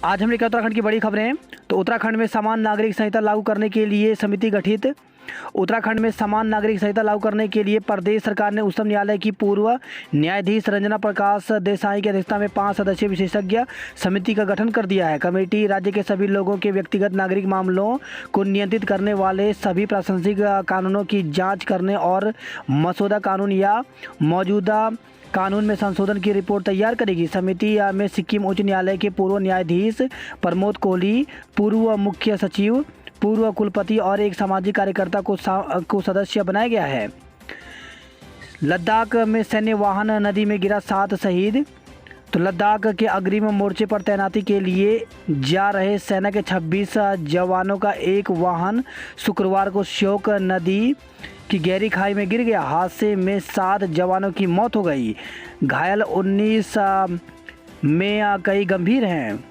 आज हमने क्या उत्तराखंड की बड़ी खबरें। तो उत्तराखंड में समान नागरिक संहिता लागू करने के लिए समिति गठित। उत्तराखंड में समान नागरिक संहिता लागू करने के लिए प्रदेश सरकार ने उच्चतम न्यायालय की पूर्व न्यायाधीश रंजना प्रकाश देसाई की अध्यक्षता में 5 सदस्यीय विशेषज्ञ समिति का गठन कर दिया है। कमेटी राज्य के सभी लोगों के व्यक्तिगत नागरिक मामलों को नियंत्रित करने वाले सभी प्रासंगिक कानूनों की जांच करने और मसौदा कानून या मौजूदा कानून में संशोधन की रिपोर्ट तैयार करेगी। समिति में सिक्किम उच्च न्यायालय के पूर्व न्यायाधीश प्रमोद कोहली, पूर्व मुख्य सचिव, पूर्व कुलपति और एक सामाजिक कार्यकर्ता को सदस्य बनाया गया है। लद्दाख में सैन्य वाहन नदी में गिरा, 7 शहीद। तो लद्दाख के अग्रिम मोर्चे पर तैनाती के लिए जा रहे सेना के 26 जवानों का एक वाहन शुक्रवार को श्योक नदी की गहरी खाई में गिर गया। हादसे में 7 जवानों की मौत हो गई, घायल 19 में कई गंभीर हैं।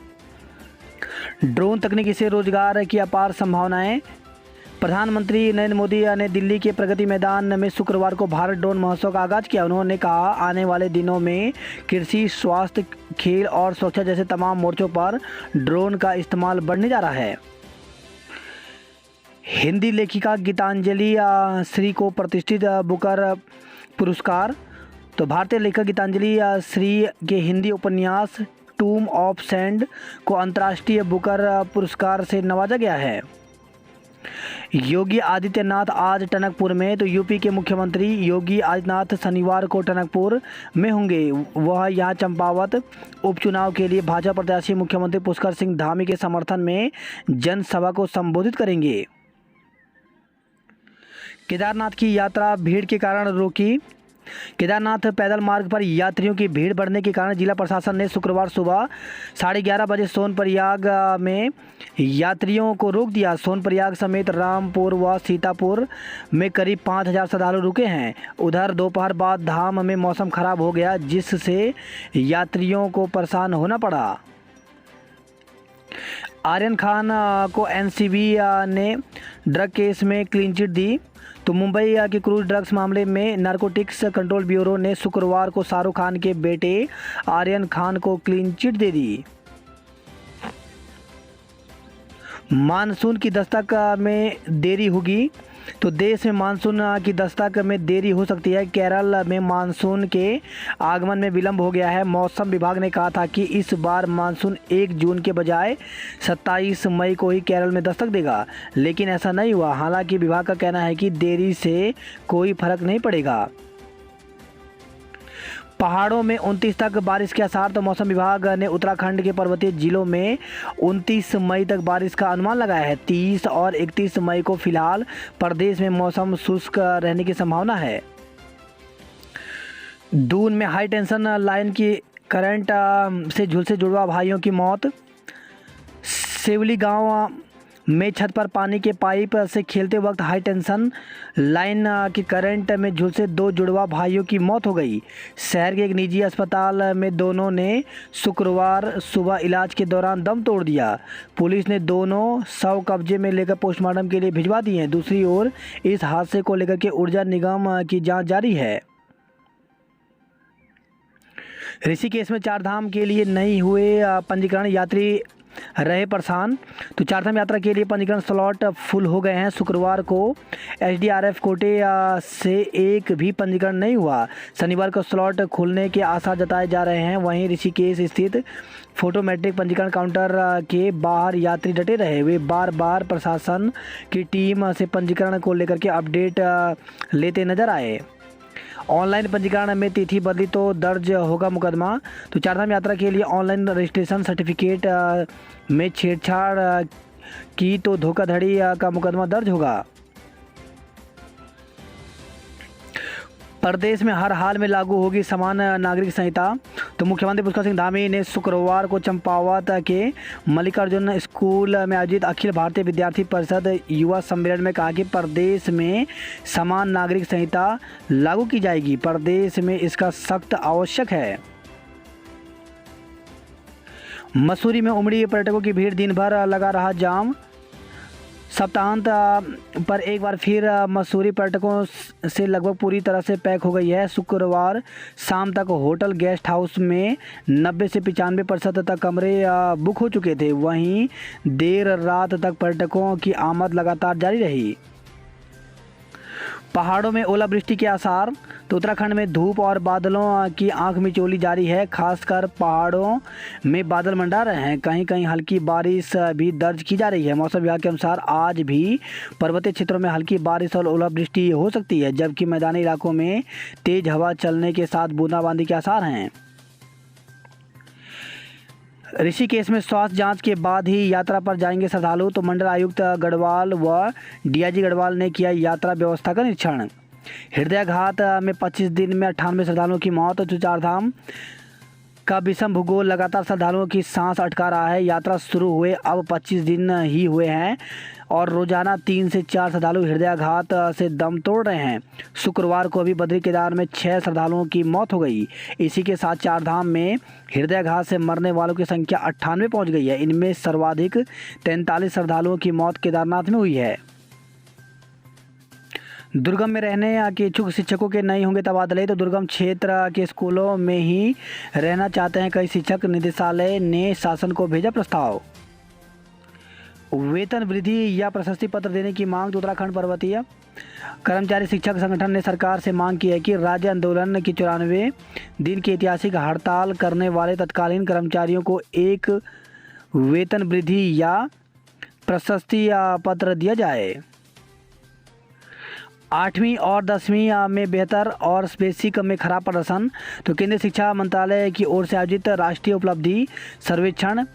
ड्रोन तकनीक से रोजगार की अपार संभावनाएं। प्रधानमंत्री नरेंद्र मोदी ने दिल्ली के प्रगति मैदान में शुक्रवार को भारत ड्रोन महोत्सव का आगाज किया। उन्होंने कहा, आने वाले दिनों में कृषि, स्वास्थ्य, खेल और सुरक्षा जैसे तमाम मोर्चों पर ड्रोन का इस्तेमाल बढ़ने जा रहा है। हिंदी लेखिका गीतांजलि श्री को प्रतिष्ठित बुकर पुरस्कार। तो भारतीय लेखक गीतांजलि श्री के हिंदी उपन्यास टूम ऑफ सैंड को अंतर्राष्ट्रीय बुकर पुरस्कार से नवाजा गया है। योगी आदित्यनाथ आज टनकपुर में। तो यूपी के मुख्यमंत्री योगी आदित्यनाथ शनिवार को टनकपुर में होंगे। वह यहां चंपावत उपचुनाव के लिए भाजपा प्रत्याशी मुख्यमंत्री पुष्कर सिंह धामी के समर्थन में जनसभा को संबोधित करेंगे। केदारनाथ की यात्रा भीड़ के कारण रोकी। केदारनाथ पैदल मार्ग पर यात्रियों की भीड़ बढ़ने के कारण जिला प्रशासन ने शुक्रवार सुबह 11:30 बजे सोनप्रयाग में यात्रियों को रोक दिया। सोनप्रयाग समेत रामपुर व सीतापुर में करीब 5,000 श्रद्धालु रुके हैं। उधर दोपहर बाद धाम में मौसम खराब हो गया, जिससे यात्रियों को परेशान होना पड़ा। आर्यन खान को एनसीबी ने ड्रग केस में क्लीन चिट दी। तो मुंबई के क्रूज ड्रग्स मामले में नारकोटिक्स कंट्रोल ब्यूरो ने शुक्रवार को शाहरुख खान के बेटे आर्यन खान को क्लीन चिट दे दी। मानसून की दस्तक में देरी होगी। तो देश में मानसून की दस्तक में देरी हो सकती है। केरल में मानसून के आगमन में विलंब हो गया है। मौसम विभाग ने कहा था कि इस बार मानसून 1 जून के बजाय 27 मई को ही केरल में दस्तक देगा, लेकिन ऐसा नहीं हुआ। हालांकि विभाग का कहना है कि देरी से कोई फर्क नहीं पड़ेगा। पहाड़ों में 29 तक बारिश के आसार। तो मौसम विभाग ने उत्तराखंड के पर्वतीय जिलों में 29 मई तक बारिश का अनुमान लगाया है। 30 और 31 मई को फिलहाल प्रदेश में मौसम शुष्क रहने की संभावना है। दून में हाई टेंशन लाइन की करंट से झुलसे जुड़वा भाइयों की मौत। सेवली गांव में छत पर पानी के पाइप से खेलते वक्त हाई टेंशन लाइन की करंट में झुलसे 2 जुड़वा भाइयों की मौत हो गई। शहर के एक निजी अस्पताल में दोनों ने शुक्रवार सुबह इलाज के दौरान दम तोड़ दिया। पुलिस ने दोनों शव कब्जे में लेकर पोस्टमार्टम के लिए भिजवा दिए हैं। दूसरी ओर इस हादसे को लेकर के ऊर्जा निगम की जांच जारी है। ऋषिकेश में चारधाम के लिए नहीं हुए पंजीकरण, यात्री रहे परेशान। तो चारधाम यात्रा के लिए पंजीकरण स्लॉट फुल हो गए हैं। शुक्रवार को एसडीआरएफ कोटे से एक भी पंजीकरण नहीं हुआ। शनिवार को स्लॉट खुलने के आसार जताए जा रहे हैं। वहीं ऋषिकेश स्थित फोटोमेट्रिक पंजीकरण काउंटर के बाहर यात्री डटे रहे। वे बार बार प्रशासन की टीम से पंजीकरण को लेकर के अपडेट लेते नजर आए। ऑनलाइन पंजीकरण में तिथि बदली तो दर्ज होगा मुकदमा। तो चारधाम यात्रा के लिए ऑनलाइन रजिस्ट्रेशन सर्टिफिकेट में छेड़छाड़ की तो धोखाधड़ी का मुकदमा दर्ज होगा। प्रदेश में हर हाल में लागू होगी समान नागरिक संहिता। तो मुख्यमंत्री पुष्कर सिंह धामी ने शुक्रवार को चंपावत के मल्लिकार्जुन स्कूल में आयोजित अखिल भारतीय विद्यार्थी परिषद युवा सम्मेलन में कहा कि प्रदेश में समान नागरिक संहिता लागू की जाएगी। प्रदेश में इसका सख्त आवश्यक है। मसूरी में उमड़ी पर्यटकों की भीड़, दिन भर लगा रहा जाम। सप्ताहांत पर एक बार फिर मसूरी पर्यटकों से लगभग पूरी तरह से पैक हो गई है। शुक्रवार शाम तक होटल गेस्ट हाउस में 90 से 95% तक कमरे बुक हो चुके थे। वहीं देर रात तक पर्यटकों की आमद लगातार जारी रही। पहाड़ों में ओलावृष्टि के आसार। तो उत्तराखंड में धूप और बादलों की आंख मिचौली जारी है। खासकर पहाड़ों में बादल मंडरा रहे हैं। कहीं कहीं हल्की बारिश भी दर्ज की जा रही है। मौसम विभाग के अनुसार आज भी पर्वतीय क्षेत्रों में हल्की बारिश और ओलावृष्टि हो सकती है, जबकि मैदानी इलाकों में तेज हवा चलने के साथ बूंदाबांदी के आसार हैं। ऋषिकेश में स्वास्थ्य जांच के बाद ही यात्रा पर जाएंगे श्रद्धालु। तो मंडल आयुक्त गढ़वाल व डीआईजी गढ़वाल ने किया यात्रा व्यवस्था का निरीक्षण। हृदयाघात में 25 दिन में 98 श्रद्धालुओं की मौत। तो चारधाम का विषम भूगोल लगातार श्रद्धालुओं की सांस अटका रहा है। यात्रा शुरू हुए अब 25 दिन ही हुए हैं और रोजाना 3 से 4 श्रद्धालु हृदयाघात से दम तोड़ रहे हैं। शुक्रवार को भी बद्री केदार में 6 श्रद्धालुओं की मौत हो गई। इसी के साथ चारधाम में हृदयाघात से मरने वालों की संख्या 98 पहुंच गई है। इनमें सर्वाधिक 43 श्रद्धालुओं की मौत केदारनाथ में हुई है। दुर्गम में रहने के इच्छुक शिक्षकों के नहीं होंगे तबादले। तो दुर्गम क्षेत्र के स्कूलों में ही रहना चाहते हैं कई शिक्षक। निदेशालय ने शासन को भेजा प्रस्ताव। वेतन वृद्धि या प्रशस्ति पत्र देने की मांग। तो उत्तराखंड पर्वतीय कर्मचारी शिक्षक संगठन ने सरकार से मांग की है कि राज्य आंदोलन की 94 दिन की ऐतिहासिक हड़ताल करने वाले तत्कालीन कर्मचारियों को एक वेतन वृद्धि या प्रशस्ति पत्र दिया जाए। 8वीं और 10वीं में बेहतर और बेसिक में खराब प्रदर्शन। तो केंद्रीय शिक्षा मंत्रालय की ओर से आयोजित राष्ट्रीय उपलब्धि सर्वेक्षण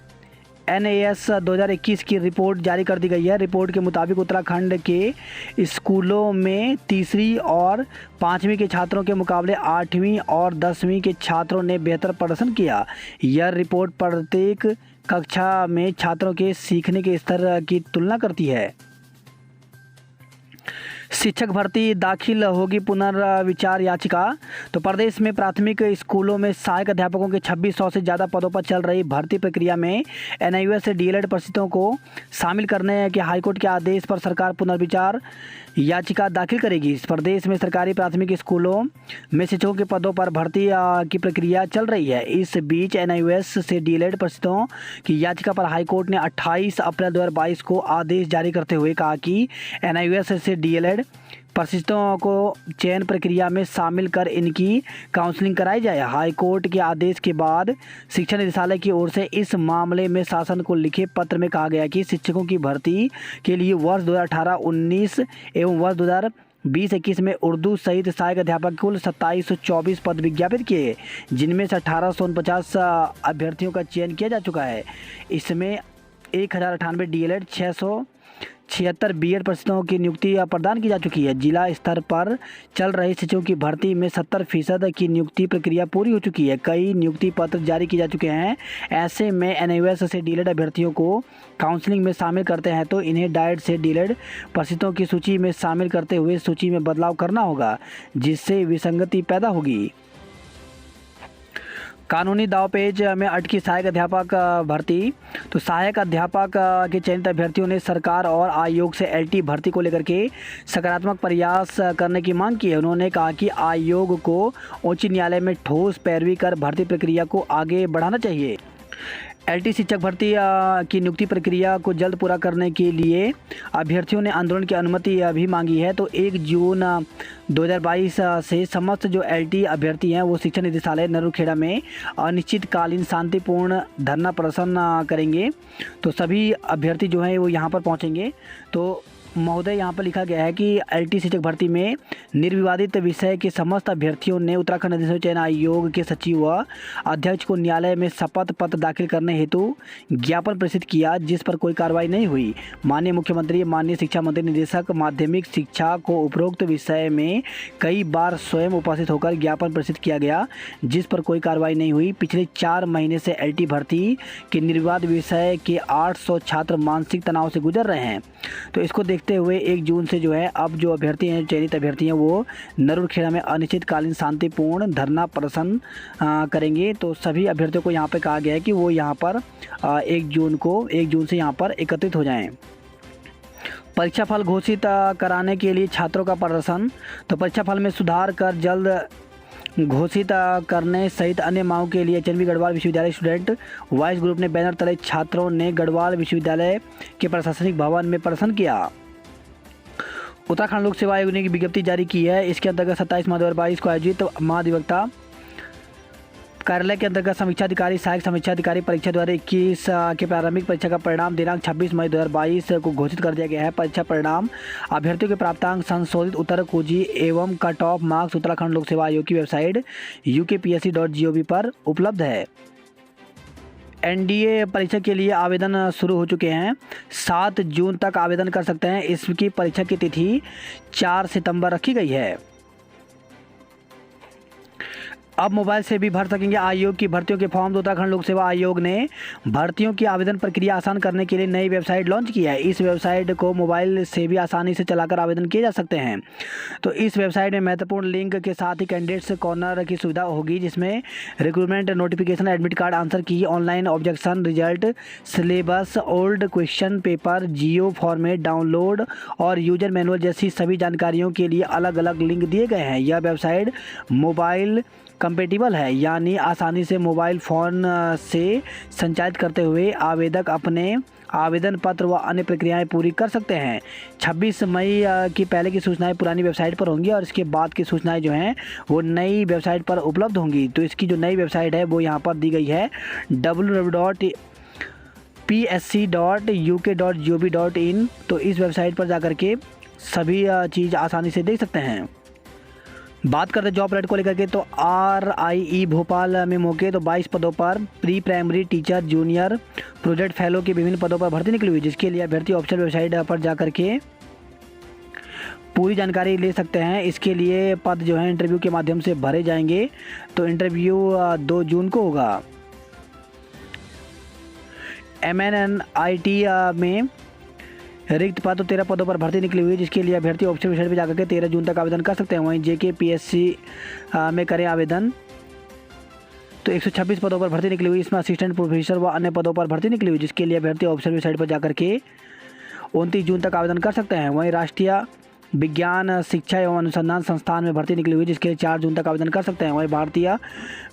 NAS 2021 की रिपोर्ट जारी कर दी गई है। रिपोर्ट के मुताबिक उत्तराखंड के स्कूलों में 3वीं और 5वीं के छात्रों के मुकाबले 8वीं और 10वीं के छात्रों ने बेहतर प्रदर्शन किया। यह रिपोर्ट प्रत्येक कक्षा में छात्रों के सीखने के स्तर की तुलना करती है। शिक्षक भर्ती दाखिल होगी पुनर्विचार याचिका। तो प्रदेश में प्राथमिक स्कूलों में सहायक अध्यापकों के 2600 से ज़्यादा पदों पर चल रही भर्ती प्रक्रिया में NIUS से DLED परिस्थितियों को शामिल करने के हाईकोर्ट के आदेश पर सरकार पुनर्विचार याचिका दाखिल करेगी। इस प्रदेश में सरकारी प्राथमिक स्कूलों में शिक्षकों के पदों पर भर्ती की प्रक्रिया चल रही है। इस बीच NIUS से DLED परिस्थितियों की याचिका पर हाईकोर्ट ने 28 अप्रैल 2022 को आदेश जारी करते हुए कहा कि NIUS से DLED परिशिष्टों को चयन प्रक्रिया में शामिल कर इनकी काउंसलिंग कराई जाए। हाईकोर्ट के आदेश के बाद शिक्षा निदेशालय की ओर से इस मामले में शासन को लिखे पत्र में कहा गया कि शिक्षकों की भर्ती के लिए वर्ष 2018-19 एवं वर्ष 2020-21 में उर्दू सहित सहायक अध्यापक कुल 2724 पद विज्ञापित किए, जिनमें से 1849 अभ्यर्थियों का चयन किया जा चुका है। इसमें 1098 DLED 676 BEd परिस्थितियों की नियुक्ति प्रदान की जा चुकी है। जिला स्तर पर चल रही शिक्षकों की भर्ती में 70% की नियुक्ति प्रक्रिया पूरी हो चुकी है। कई नियुक्ति पत्र जारी किए जा चुके हैं। ऐसे में NIUS से DLED अभ्यर्थियों को काउंसलिंग में शामिल करते हैं तो इन्हें डाइट से DLED परिस्थितियों की सूची में शामिल करते हुए सूची में बदलाव करना होगा, जिससे विसंगति पैदा होगी। कानूनी दावपेच में अटकी सहायक अध्यापक भर्ती। तो सहायक अध्यापक के चयनित अभ्यर्थियों ने सरकार और आयोग से LT भर्ती को लेकर के सकारात्मक प्रयास करने की मांग की है। उन्होंने कहा कि आयोग को उच्च न्यायालय में ठोस पैरवी कर भर्ती प्रक्रिया को आगे बढ़ाना चाहिए। LT शिक्षक भर्ती की नियुक्ति प्रक्रिया को जल्द पूरा करने के लिए अभ्यर्थियों ने आंदोलन की अनुमति भी मांगी है। तो 1 जून 2022 से समस्त जो LT अभ्यर्थी हैं वो शिक्षा निदेशालय नरूखेड़ा में अनिश्चितकालीन शांतिपूर्ण धरना प्रदर्शन करेंगे। तो सभी अभ्यर्थी जो हैं वो यहाँ पर पहुँचेंगे। तो महोदय यहाँ पर लिखा गया है कि LT शिक्षक भर्ती में निर्विवादित विषय के समस्त अभ्यर्थियों ने उत्तराखंड निदेशक चयन आयोग के सचिव व अध्यक्ष को न्यायालय में शपथ पत्र दाखिल करने हेतु ज्ञापन प्रेषित किया, जिस पर कोई कार्रवाई नहीं हुई। माननीय मुख्यमंत्री, माननीय शिक्षा मंत्री, निदेशक माध्यमिक शिक्षा को उपरोक्त विषय में कई बार स्वयं उपस्थित होकर ज्ञापन प्रेषित किया गया, जिस पर कोई कार्रवाई नहीं हुई। पिछले 4 महीने से LT भर्ती के निर्विवाद विषय के 800 छात्र मानसिक तनाव से गुजर रहे हैं। तो इसको देखते हुए 1 जून से जो है अब जो अभ्यर्थी हैं, चयनित अभ्यर्थी हैं, वो नरूखेड़ा में अनिश्चितकालीन शांतिपूर्ण धरना प्रदर्शन करेंगे। तो सभी अभ्यर्थियों को यहाँ पे कहा गया है कि वो यहाँ पर 1 जून से यहाँ पर एकत्रित हो जाएं। परीक्षा फल घोषित कराने के लिए छात्रों का प्रदर्शन। तो परीक्षा फल में सुधार कर जल्द घोषित करने सहित अन्य मांगों के लिए एचएनबी गढ़वाल विश्वविद्यालय स्टूडेंट वॉइस ग्रुप ने बैनर तले छात्रों ने गढ़वाल विश्वविद्यालय के प्रशासनिक भवन में प्रदर्शन किया। उत्तराखंड लोक सेवा आयोग ने विज्ञप्ति जारी की है। इसके अंतर्गत 27 मार्च 2022 को आयोजित महाधिवक्ता कार्यालय के अंतर्गत समीक्षाधिकारी सहायक समीक्षाधिकारी परीक्षा 2021 के प्रारंभिक परीक्षा का परिणाम दिनांक 26 मई 2022 को घोषित कर दिया गया है। परीक्षा परिणाम अभ्यर्थियों के प्राप्तांक संशोधित उत्तर कुंजी एवं कट ऑफ मार्क्स उत्तराखंड लोक सेवा आयोग की वेबसाइट ukpsc.gov पर उपलब्ध है। एनडीए परीक्षा के लिए आवेदन शुरू हो चुके हैं। 7 जून तक आवेदन कर सकते हैं। इसकी परीक्षा की तिथि 4 सितंबर रखी गई है। अब मोबाइल से भी भर सकेंगे आयोग की भर्तियों के फॉर्म। उत्तराखंड लोक सेवा आयोग ने भर्तियों की आवेदन प्रक्रिया आसान करने के लिए नई वेबसाइट लॉन्च की है। इस वेबसाइट को मोबाइल से भी आसानी से चलाकर आवेदन किए जा सकते हैं। तो इस वेबसाइट में महत्वपूर्ण लिंक के साथ ही कैंडिडेट्स कॉर्नर की सुविधा होगी, जिसमें recruitment notification, admit card, answer key, online objection, result, syllabus, old question paper, जियो फॉर्मेट डाउनलोड और यूजर मैनुअल जैसी सभी जानकारियों के लिए अलग अलग लिंक दिए गए हैं। यह वेबसाइट मोबाइल कंपेटिबल है, यानी आसानी से मोबाइल फ़ोन से संचालित करते हुए आवेदक अपने आवेदन पत्र व अन्य प्रक्रियाएं पूरी कर सकते हैं। 26 मई की पहले की सूचनाएं पुरानी वेबसाइट पर होंगी और इसके बाद की सूचनाएं जो हैं वो नई वेबसाइट पर उपलब्ध होंगी। तो इसकी जो नई वेबसाइट है वो यहाँ पर दी गई है www.psc.uk.gov.in। तो इस वेबसाइट पर जाकर के सभी चीज़ आसानी से देख सकते हैं। बात करते जॉब रेट को लेकर के, तो RIE भोपाल में मौके तो 22 पदों पर pre primary teacher, junior, project fellow के विभिन्न पदों पर भर्ती निकली हुई, जिसके लिए अभ्यर्थी ऑफिशियल वेबसाइट पर जाकर के पूरी जानकारी ले सकते हैं। इसके लिए पद जो है इंटरव्यू के माध्यम से भरे जाएंगे। तो इंटरव्यू 2 जून को होगा। MNNIT में रिक्त पद तो 13 पदों पर भर्ती निकली हुई है, जिसके लिए अभ्यर्थी ऑफिशियल वेबसाइट पर जाकर के 13 जून तक आवेदन कर सकते हैं। वहीं JKPSC में करें आवेदन तो 126 पदों पर भर्ती निकली हुई। इसमें असिस्टेंट प्रोफेसर व अन्य पदों पर भर्ती निकली हुई, जिसके लिए अभ्यर्थी ऑफिशियल वेबसाइट पर जाकर के 29 जून तक आवेदन कर सकते हैं। वहीं राष्ट्रीय विज्ञान शिक्षा एवं अनुसंधान संस्थान में भर्ती निकली हुई, जिसके लिए 4 जून तक आवेदन कर सकते हैं। वहीं भारतीय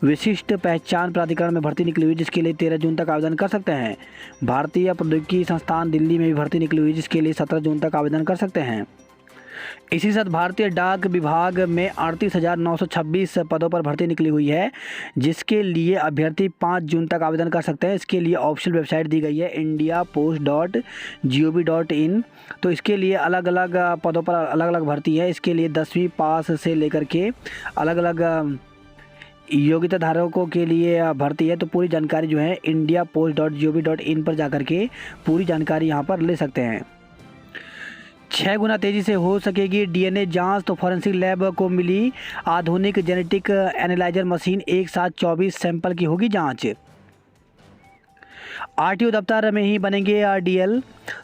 विशिष्ट पहचान प्राधिकरण में भर्ती निकली हुई, जिसके लिए 13 जून तक आवेदन कर सकते हैं। भारतीय प्रौद्योगिकी संस्थान दिल्ली में भी भर्ती निकली हुई, जिसके लिए 17 जून तक आवेदन कर सकते हैं। इसी साथ भारतीय डाक विभाग में 38,926 पदों पर भर्ती निकली हुई है, जिसके लिए अभ्यर्थी 5 जून तक आवेदन कर सकते हैं। इसके लिए ऑफिशियल वेबसाइट दी गई है indiapost.gov.in। तो इसके लिए अलग अलग पदों पर अलग अलग भर्ती है। इसके लिए 10वीं पास से लेकर के अलग अलग योग्यता धारकों के लिए भर्ती है। तो पूरी जानकारी जो है indiapost.gov.in पर जाकर के पूरी जानकारी यहाँ पर ले सकते हैं। 6 गुना तेज़ी से हो सकेगी DNA जांच। तो फॉरेंसिक लैब को मिली आधुनिक जेनेटिक एनालाइजर मशीन, एक साथ 24 सैंपल की होगी जांच। RTO दफ्तर में ही बनेंगे DL।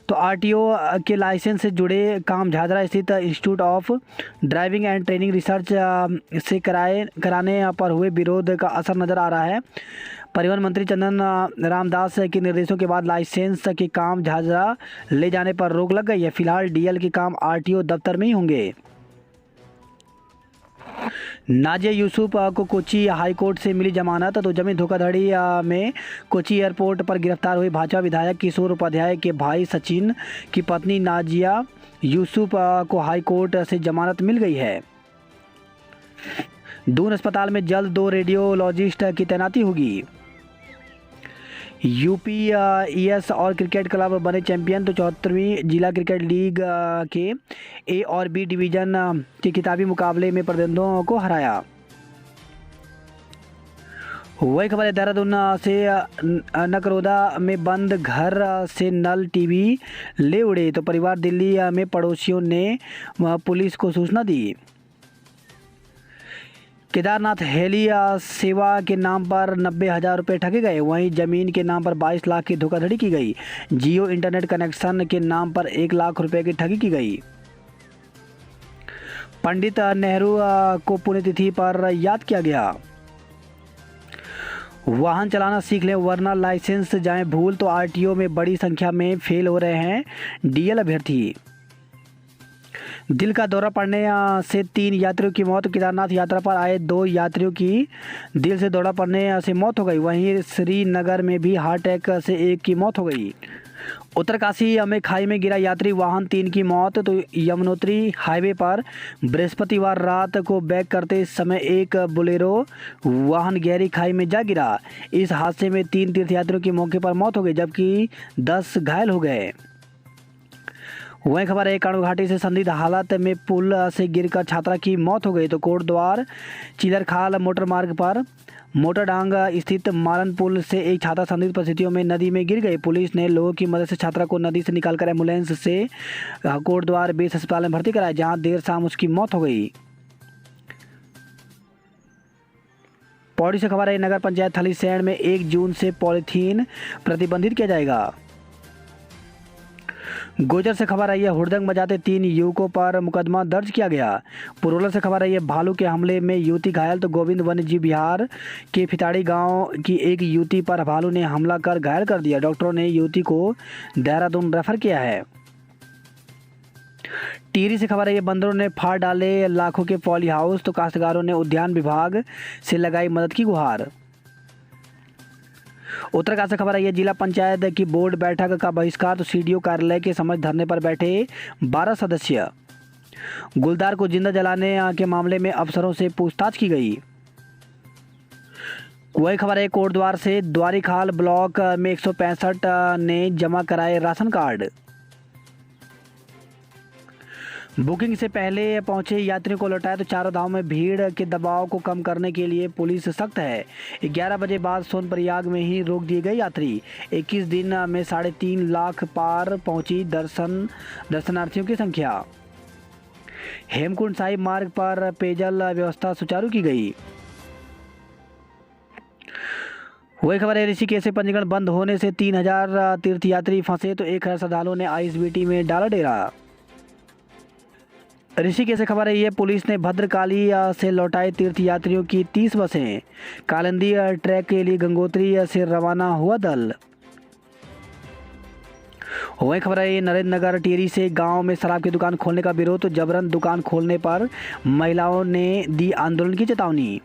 तो RTO के लाइसेंस से जुड़े काम झाझरा स्थित institute of driving and training research से कराने पर हुए विरोध का असर नज़र आ रहा है। परिवहन मंत्री चंदन रामदास के निर्देशों के बाद लाइसेंस के काम झाझरा ले जाने पर रोक लग गई है। फिलहाल DL के काम RTO दफ्तर में ही होंगे। नाजिया यूसुफ को कोची हाई कोर्ट से मिली जमानत। तो जमीन धोखाधड़ी में कोची एयरपोर्ट पर गिरफ्तार हुए भाजपा विधायक किशोर उपाध्याय के भाई सचिन की पत्नी नाजिया यूसुफ को हाई कोर्ट से जमानत मिल गई है। दून अस्पताल में जल्द 2 रेडियोलॉजिस्ट की तैनाती होगी। UPES और क्रिकेट क्लब बने चैंपियन। तो 74वीं जिला क्रिकेट लीग के A और B डिवीज़न के खिताबी मुकाबले में प्रतिद्वंदियों को हराया। वही खबर है देहरादून से, नकरोदा में बंद घर से नल टीवी ले उड़े। तो परिवार दिल्ली में पड़ोसियों ने पुलिस को सूचना दी। केदारनाथ हेली सेवा के नाम पर 90,000 रुपये ठगे गए। वहीं ज़मीन के नाम पर 22 लाख की धोखाधड़ी की गई। जियो इंटरनेट कनेक्शन के नाम पर 1 लाख रुपये की ठगी की गई। पंडित नेहरू को पुण्यतिथि पर याद किया गया। वाहन चलाना सीख लें वरना लाइसेंस जाएं भूल। तो RTO में बड़ी संख्या में फेल हो रहे हैं DL अभ्यर्थी। दिल का दौरा पड़ने से 3 यात्रियों की मौत। केदारनाथ यात्रा पर आए 2 यात्रियों की दिल से दौरा पड़ने से मौत हो गई। वहीं श्रीनगर में भी हार्ट अटैक से 1 की मौत हो गई। उत्तरकाशी में खाई में गिरा यात्री वाहन, 3 की मौत। तो यमुनोत्री हाईवे पर बृहस्पतिवार रात को बैक करते समय एक बोलेरो वाहन गहरी खाई में जा गिरा। इस हादसे में 3 तीर्थयात्रियों की मौके पर मौत हो गई, जबकि 10 घायल हो गए। वहीं खबर है कांडू घाटी से संदिग्ध हालत में पुल से गिरकर छात्रा की मौत हो गई। तो कोटद्वार चिलरखाल मोटर मार्ग पर मोटरडांग स्थित मालन पुल से एक छात्रा संदिग्ध परिस्थितियों में नदी में गिर गई। पुलिस ने लोगों की मदद से छात्रा को नदी से निकालकर एम्बुलेंस से कोटद्वार बेस अस्पताल में भर्ती कराया, जहां देर शाम उसकी मौत हो गई। पौड़ी से खबर है नगर पंचायत थलीसैंण में 1 जून से पॉलीथीन प्रतिबंधित किया जाएगा। गोजर से खबर आई है हुड़दंग बजाते 3 युवकों पर मुकदमा दर्ज किया गया। पुरोला से खबर आई है भालू के हमले में युवती घायल। तो गोविंद वन्य जीव विहार के फिताड़ी गांव की एक युवती पर भालू ने हमला कर घायल कर दिया। डॉक्टरों ने युवती को देहरादून रेफर किया है। टिहरी से खबर है बंदरों ने फाड़ डाले लाखों के पॉली हाउस। तो काश्तकारों ने उद्यान विभाग से लगाई मदद की गुहार। उत्तरकाशी से खबर आई है जिला पंचायत की बोर्ड बैठक का बहिष्कार। तो सीडीओ कार्यालय के समक्ष धरने पर बैठे 12 सदस्य। गुलदार को जिंदा जलाने के मामले में अफसरों से पूछताछ की गई। वही खबर है कोटद्वार से द्वारीखाल ब्लॉक में 165 ने जमा कराए राशन कार्ड। बुकिंग से पहले पहुंचे यात्रियों को लौटाया। तो चारों धाम में भीड़ के दबाव को कम करने के लिए पुलिस सख्त है। 11 बजे बाद सोनप्रयाग में ही रोक दिए गए यात्री। 21 दिन में 3.5 लाख पार पहुंची दर्शनार्थियों की संख्या। हेमकुंड साहिब मार्ग पर पेयजल व्यवस्था सुचारू की गई। वही खबर है ऋषिकेश से पंजीकरण बंद होने से 3000 तीर्थयात्री फंसे। तो 1000 श्रद्धालुओं ने आईएसबीटी में डाला डेरा। ऋषिकेश से खबर है पुलिस ने भद्रकाली से लौटाए तीर्थयात्रियों की 30 बसें। कालिंदी ट्रैक के लिए गंगोत्री से रवाना हुआ दल। वही खबर है नरेंद्र नगर टिहरी से गांव में शराब की दुकान खोलने का विरोध। तो जबरन दुकान खोलने पर महिलाओं ने दी आंदोलन की चेतावनी।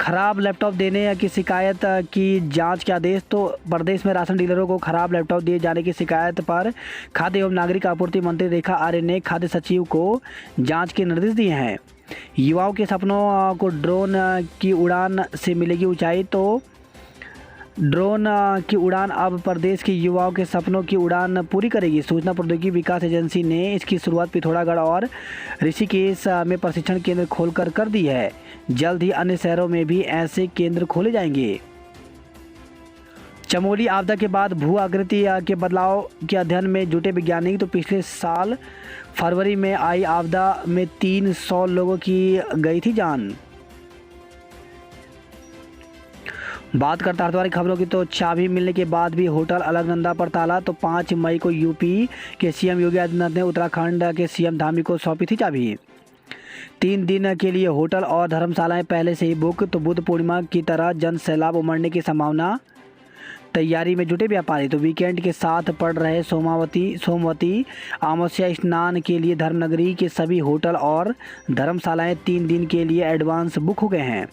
खराब लैपटॉप देने की शिकायत की जांच के आदेश। तो प्रदेश में राशन डीलरों को खराब लैपटॉप दिए जाने की शिकायत पर खाद्य एवं नागरिक आपूर्ति मंत्री रेखा आर्य ने खाद्य सचिव को जांच के निर्देश दिए हैं। युवाओं के सपनों को ड्रोन की उड़ान से मिलेगी ऊंचाई। तो ड्रोन की उड़ान अब प्रदेश के युवाओं के सपनों की उड़ान पूरी करेगी। सूचना प्रौद्योगिकी विकास एजेंसी ने इसकी शुरुआत पिथौरागढ़ और ऋषिकेश में प्रशिक्षण केंद्र खोलकर कर दी है। जल्द ही अन्य शहरों में भी ऐसे केंद्र खोले जाएंगे। चमोली आपदा के बाद भू आकृति के बदलाव के अध्ययन में जुटे वैज्ञानिक। तो पिछले साल फरवरी में आई आपदा में 300 लोगों की गई थी जान। बात करते हरिद्वार की खबरों की। तो चाबी मिलने के बाद भी होटल अलकनंदा पर ताला। तो 5 मई को यूपी के सीएम योगी आदित्यनाथ ने उत्तराखंड के सीएम धामी को सौंपी थी चाबी। 3 दिन के लिए होटल और धर्मशालाएं पहले से ही बुक। तो बुद्ध पूर्णिमा की तरह जन सैलाब उमड़ने की संभावना। तैयारी में जुटे व्यापारी। तो वीकेंड के साथ पड़ रहे सोमवती अमावस्या स्नान के लिए धर्मनगरी के सभी होटल और धर्मशालाएं 3 दिन के लिए एडवांस बुक हो गए हैं।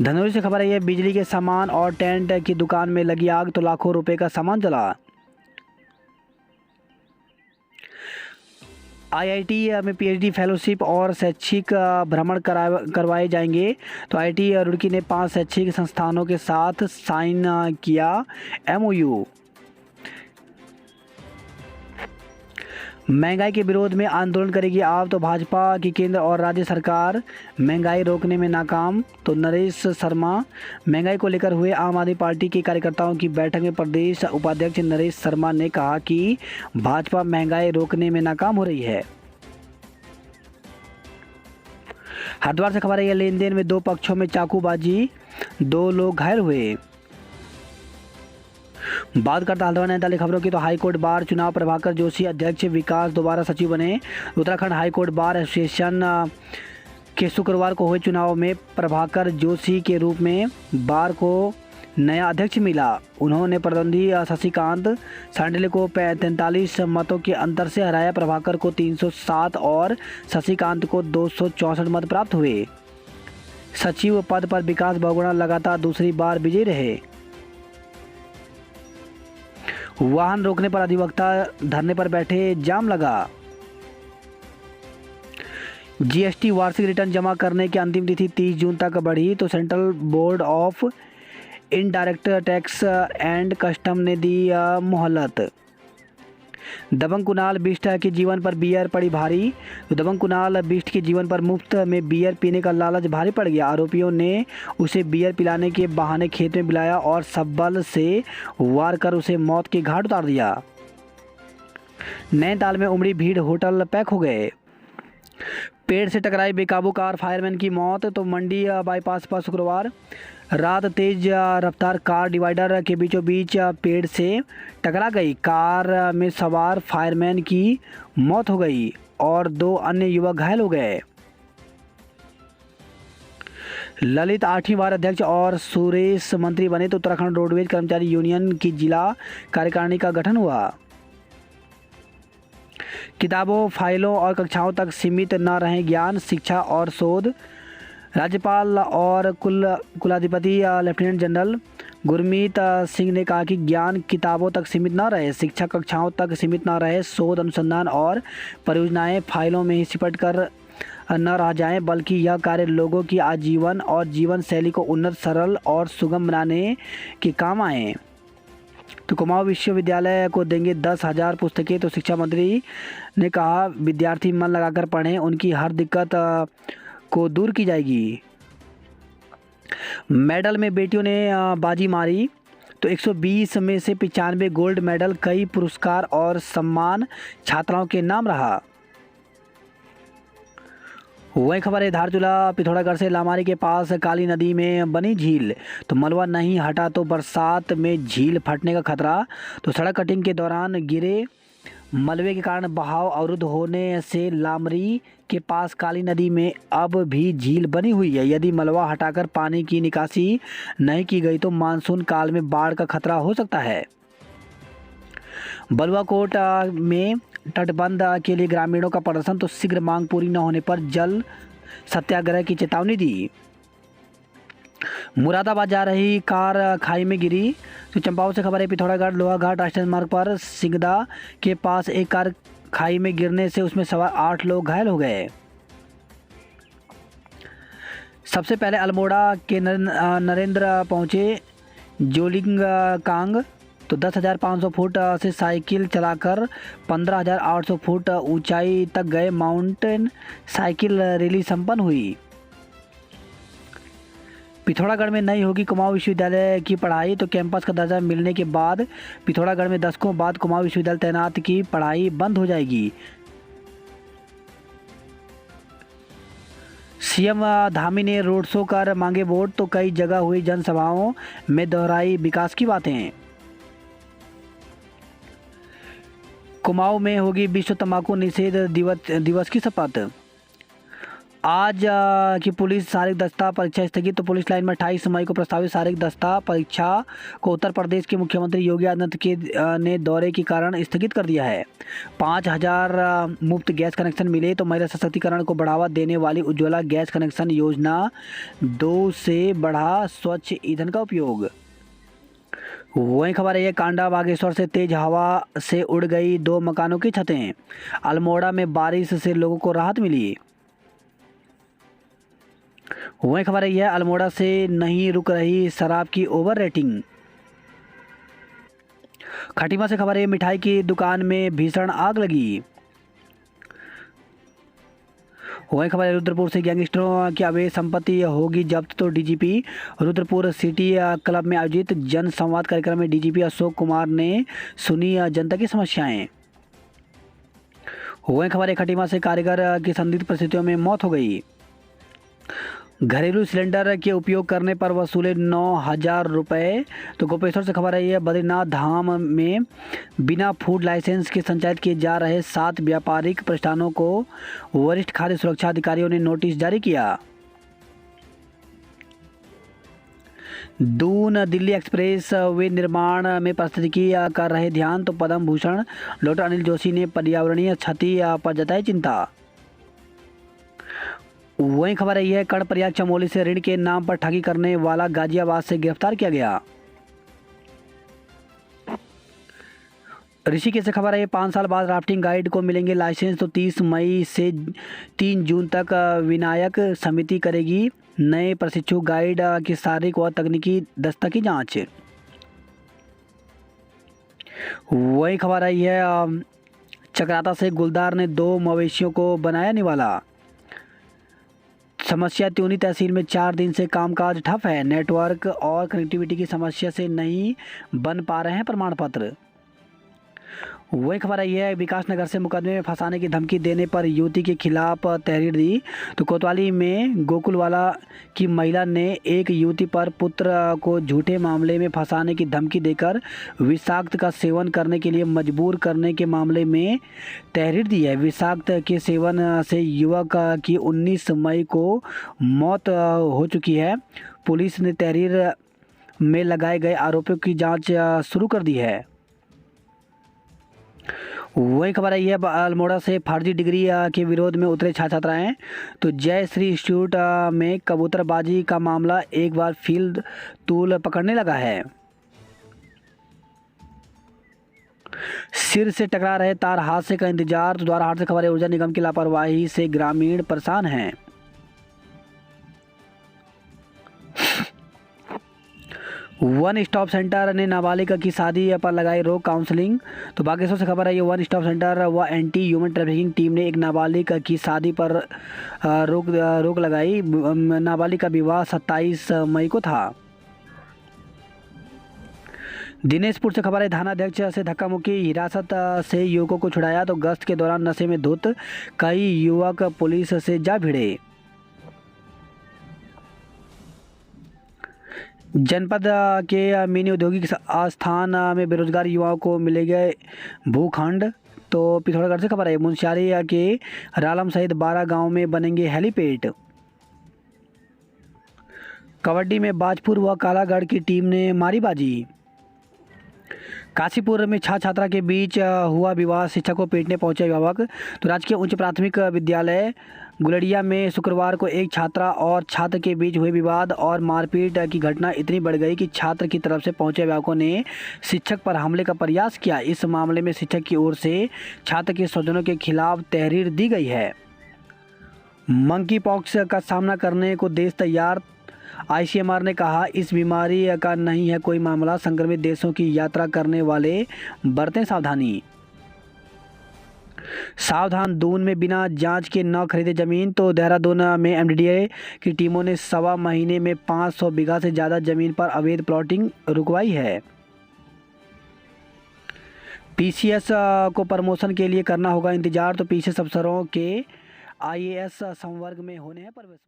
धनौरी से खबर है बिजली के सामान और टेंट की दुकान में लगी आग। तो लाखों रुपए का सामान जला। आईआईटी में पीएचडी फेलोशिप और शैक्षिक भ्रमण करवाए जाएंगे। तो आईआईटी रुड़की ने 5 शैक्षिक संस्थानों के साथ साइन किया एमओयू। महंगाई के विरोध में आंदोलन करेगी आप। तो भाजपा की केंद्र और राज्य सरकार महंगाई रोकने में नाकाम। तो नरेश शर्मा महंगाई को लेकर हुए आम आदमी पार्टी के कार्यकर्ताओं की बैठक में प्रदेश उपाध्यक्ष नरेश शर्मा ने कहा कि भाजपा महंगाई रोकने में नाकाम हो रही है। हरिद्वार से खबर है लेन देन में 2 पक्षों में चाकूबाजी, 2 लोग घायल हुए। बात करता हल्द्वानी नैनीताल खबरों की। तो हाईकोर्ट बार चुनाव प्रभाकर जोशी अध्यक्ष, विकास दोबारा सचिव बने। उत्तराखंड हाईकोर्ट बार एसोसिएशन के शुक्रवार को हुए चुनाव में प्रभाकर जोशी के रूप में बार को नया अध्यक्ष मिला। उन्होंने प्रतिद्वंदी शशिकांत सांडिल को 43 मतों के अंतर से हराया। प्रभाकर को 307 और शशिकांत को 264 मत प्राप्त हुए। सचिव पद पर विकास बहुगुणा लगातार दूसरी बार विजयी रहे। वाहन रोकने पर अधिवक्ता धरने पर बैठे, जाम लगा। जीएसटी वार्षिक रिटर्न जमा करने की अंतिम तिथि 30 जून तक बढ़ी तो central board of indirect tax and custom ने दी मोहलत। दबंग कुणाल बिष्ट के जीवन पर बियर पड़ी भारी। तो दबंग कुणाल बिष्ट के जीवन पर मुफ्त में बियर पीने का लालच भारी पड़ गया। आरोपियों ने उसे बियर पिलाने के बहाने खेत में बुलाया और सबल से वार कर उसे मौत के घाट उतार दिया। नैनीताल में उमड़ी भीड़, होटल पैक हो गए। पेड़ से टकराई बेकाबू कार, फायरमैन की मौत। तो मंडी बाईपास पर शुक्रवार रात तेज रफ्तार कार डिवाइडर के बीचों बीच पेड़ से टकरा गई। कार में सवार फायरमैन की मौत हो गई और 2 अन्य युवक घायल हो गए। ललित 8वीं बार अध्यक्ष और सुरेश मंत्री बने तो उत्तराखंड रोडवेज कर्मचारी यूनियन की जिला कार्यकारिणी का गठन हुआ। किताबों, फाइलों और कक्षाओं तक सीमित न रहे ज्ञान, शिक्षा और शोध। राज्यपाल और कुलाधिपति लेफ्टिनेंट जनरल गुरमीत सिंह ने कहा कि ज्ञान किताबों तक सीमित न रहे, शिक्षा कक्षाओं तक सीमित न रहे, शोध, अनुसंधान और परियोजनाएं फाइलों में ही सिमट कर न रह जाएं, बल्कि यह कार्य लोगों की आजीवन और जीवन शैली को उन्नत, सरल और सुगम बनाने के काम आए। तो कुमाऊं विश्वविद्यालय को देंगे 10,000 पुस्तकें। तो शिक्षा मंत्री ने कहा विद्यार्थी मन लगाकर पढ़ें, उनकी हर दिक्कत को दूर की जाएगी। मेडल में बेटियों ने बाजी मारी तो 120 में से 95 गोल्ड मेडल, कई पुरस्कार और सम्मान छात्राओं के नाम रहा। वही खबर है धारचूला पिथौरागढ़ से लामारी के पास काली नदी में बनी झील। तो मलबा नहीं हटा तो बरसात में झील फटने का खतरा। तो सड़क कटिंग के दौरान गिरे मलबे के कारण बहाव अवरुद्ध होने से लामरी के पास काली नदी में अब भी झील बनी हुई है। यदि मलबा हटाकर पानी की निकासी नहीं की गई तो मानसून काल में बाढ़ का खतरा हो सकता है। बलुआकोट में तटबंध के लिए ग्रामीणों का प्रदर्शन। तो शीघ्र मांग पूरी न होने पर जल सत्याग्रह की चेतावनी दी। मुरादाबाद जा रही कार खाई में गिरी। तो चंपावत से खबर है पिथौरागढ़ लोहाघाट राष्ट्रीय मार्ग पर सिंगदा के पास एक कार खाई में गिरने से उसमें सवार 8 लोग घायल हो गए। सबसे पहले अल्मोड़ा के नरेंद्र पहुंचे जोलिंग कांग। तो 10,500 फुट से साइकिल चलाकर 15,800 फुट ऊंचाई तक गए। माउंटेन साइकिल रैली संपन्न हुई। पिथौरागढ़ में नहीं होगी कुमाऊं विश्वविद्यालय की पढ़ाई। तो कैंपस का दर्जा मिलने के बाद पिथौरागढ़ में दशकों बाद कुमाऊं विश्वविद्यालय तैनात की पढ़ाई बंद हो जाएगी। सीएम धामी ने रोड शो कर मांगे वोट। तो कई जगह हुई जनसभाओं में दोहराई विकास की बातें। कुमाऊं में होगी विश्व तंबाकू निषेध दिवस की शपथ। आज की पुलिस शारीरिक दस्ता परीक्षा स्थगित। तो पुलिस लाइन में 28 मई को प्रस्तावित शारीरिक दस्ता परीक्षा को उत्तर प्रदेश के मुख्यमंत्री योगी आदित्यनाथ ने दौरे के कारण स्थगित कर दिया है। 5,000 मुफ्त गैस कनेक्शन मिले। तो महिला सशक्तिकरण को बढ़ावा देने वाली उज्ज्वला गैस कनेक्शन योजना 2 से बढ़ा स्वच्छ ईंधन का उपयोग। वही खबर है कांडा बागेश्वर से तेज हवा से उड़ गई 2 मकानों की छतें। अल्मोड़ा में बारिश से लोगों को राहत मिली। वही खबर है अल्मोड़ा से नहीं रुक रही शराब की ओवर रेटिंग। खटीमा से खबर है मिठाई की दुकान में भीषण आग लगी। वही खबर है रुद्रपुर से गैंगस्टरों की अवैध संपत्ति होगी जब्त। तो डीजीपी रुद्रपुर सिटी क्लब में आयोजित जन संवाद कार्यक्रम में डीजीपी अशोक कुमार ने सुनी जनता की समस्याएं। वही खबर है खटीमा से कारीगर की संदिग्ध परिस्थितियों में मौत हो गई। घरेलू सिलेंडर के उपयोग करने पर वसूले 9,000 रुपये। तो गोपेश्वर से खबर है बद्रीनाथ धाम में बिना फूड लाइसेंस के संचालित किए जा रहे 7 व्यापारिक प्रतिष्ठानों को वरिष्ठ खाद्य सुरक्षा अधिकारियों ने नोटिस जारी किया। दून दिल्ली एक्सप्रेस वे निर्माण में पारिस्थितिकी कर रहे ध्यान, तो पद्म भूषण डॉक्टर अनिल जोशी ने पर्यावरणीय क्षति पर जताई चिंता। वही खबर रही है, कर्णप्रयाग चमोली से ऋण के नाम पर ठगी करने वाला गाजियाबाद से गिरफ्तार किया गया। ऋषिकेश से खबर है, 5 साल बाद राफ्टिंग गाइड को मिलेंगे लाइसेंस, तो 30 मई से 3 जून तक विनायक समिति करेगी नए प्रशिक्षु गाइड की शारीरिक व तकनीकी दक्षता की जांच। वही खबर आई है, चक्राता से गुलदार ने 2 मवेशियों को बनाया निवाला। समस्या त्यूनी तहसील में 4 दिन से कामकाज ठप है, नेटवर्क और कनेक्टिविटी की समस्या से नहीं बन पा रहे हैं प्रमाण पत्र। वही खबर आई है, विकास नगर से मुकदमे में फंसाने की धमकी देने पर युवती के खिलाफ तहरीर दी, तो कोतवाली में गोकुलवाला की महिला ने एक युवती पर पुत्र को झूठे मामले में फंसाने की धमकी देकर विषाक्त का सेवन करने के लिए मजबूर करने के मामले में तहरीर दी है। विषाक्त के सेवन से युवक की 19 मई को मौत हो चुकी है। पुलिस ने तहरीर में लगाए गए आरोपों की जाँच शुरू कर दी है। वही खबर आई है, अल्मोड़ा से फर्जी डिग्री के विरोध में उतरे छात्र छात्राएं, तो जय श्री इंस्टीट्यूट में कबूतरबाजी का मामला एक बार फील्ड तूल पकड़ने लगा है। सिर से टकरा रहे तार, हादसे का इंतजार, तो द्वारा हाट से खबर है, ऊर्जा निगम की लापरवाही से ग्रामीण परेशान हैं। वन स्टॉप सेंटर ने नाबालिग की शादी पर लगाई रोक, काउंसलिंग, तो बागेश्वर से खबर है, ये वन स्टॉप सेंटर व एंटी ह्यूमन ट्रैफिकिंग टीम ने एक नाबालिग की शादी पर रोक लगाई। नाबालिग का विवाह 27 मई को था। दिनेशपुर से खबर है, थानाध्यक्ष से धक्का मुक्की, हिरासत से युवकों को छुड़ाया, तो गश्त के दौरान नशे में धुत कई युवक पुलिस से जा भिड़े। जनपद के मिनी औद्योगिक आस्थान में बेरोजगार युवाओं को मिलेंगे भूखंड, तो पिथौरागढ़ से खबर है, मुंशियारी के रालम सहित 12 गांव में बनेंगे हेलीपैड। कबड्डी में बाजपुर व कालागढ़ की टीम ने मारी बाजी। काशीपुर में छात्र छात्रा के बीच हुआ विवाद, शिक्षक को पीटने पहुंचे अभिभावक, तो राजकीय उच्च प्राथमिक विद्यालय गुलड़िया में शुक्रवार को एक छात्रा और छात्र के बीच हुए विवाद और मारपीट की घटना इतनी बढ़ गई कि छात्र की तरफ से पहुंचे अभिभावकों ने शिक्षक पर हमले का प्रयास किया। इस मामले में शिक्षक की ओर से छात्र के स्वजनों के खिलाफ तहरीर दी गई है। मंकी पॉक्स का सामना करने को देश तैयार, आईसीएमआर ने कहा इस बीमारी का नहीं है कोई मामला, संक्रमित देशों की यात्रा करने वाले बरतें सावधानी। सावधान, दून में बिना जांच के न खरीदे जमीन, तो देहरादून में एमडीडीए की टीमों ने 1.25 महीने में 500 बीघा से ज़्यादा जमीन पर अवैध प्लॉटिंग रुकवाई है। पीसीएस को प्रमोशन के लिए करना होगा इंतजार, तो पीसीएस अफसरों के आईएएस संवर्ग में होने हैं प्रवेश।